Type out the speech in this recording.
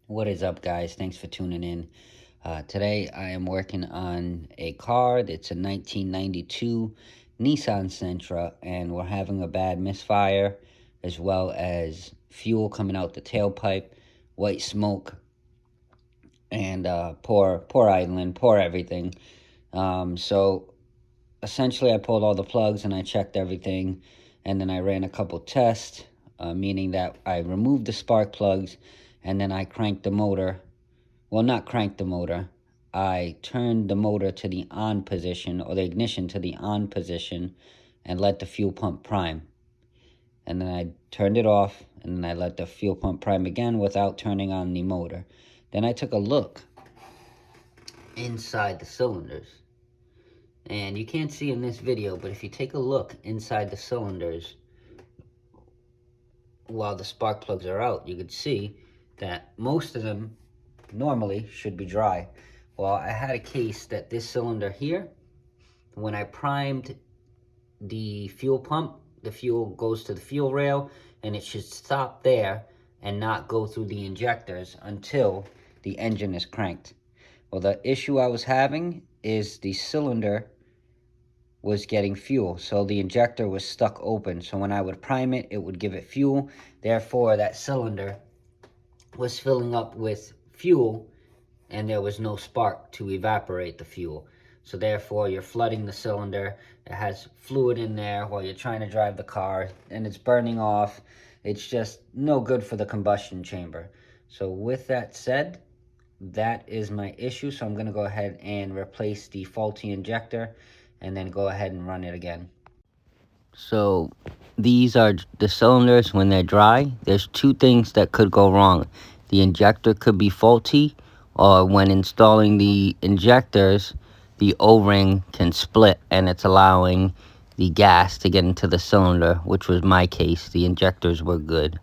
What is up, guys? Thanks for tuning in. Today I am working on a car that's a 1992 Nissan Sentra, and we're having a bad misfire, as well as fuel coming out the tailpipe, white smoke, and poor idling, poor everything. So essentially, I pulled all the plugs and I checked everything, and then I ran a couple tests, meaning that I removed the spark plugs, and then I cranked the motor. Well, not crank the motor. I turned the motor to the on position, or the ignition to the on position, and let the fuel pump prime. And then I turned it off, and then I let the fuel pump prime again without turning on the motor. Then I took a look inside the cylinders. And you can't see in this video, but if you take a look inside the cylinders while the spark plugs are out, you could see that most of them normally should be dry. Well, I had a case that this cylinder here, when I primed the fuel pump, the fuel goes to the fuel rail, and it should stop there and not go through the injectors until the engine is cranked. Well, the issue I was having is the cylinder was getting fuel, so the injector was stuck open. So when I would prime it, it would give it fuel. Therefore, that cylinder was filling up with fuel, and there was no spark to evaporate the fuel. So therefore, you're flooding the cylinder. It has fluid in there while you're trying to drive the car, and it's burning off. It's just no good for the combustion chamber. So with that said, that is my issue. So I'm going to go ahead and replace the faulty injector, and then go ahead and run it again. So these are the cylinders when they're dry. There's two things that could go wrong. The injector could be faulty, or when installing the injectors, the O-ring can split and it's allowing the gas to get into the cylinder, which was my case. The injectors were good.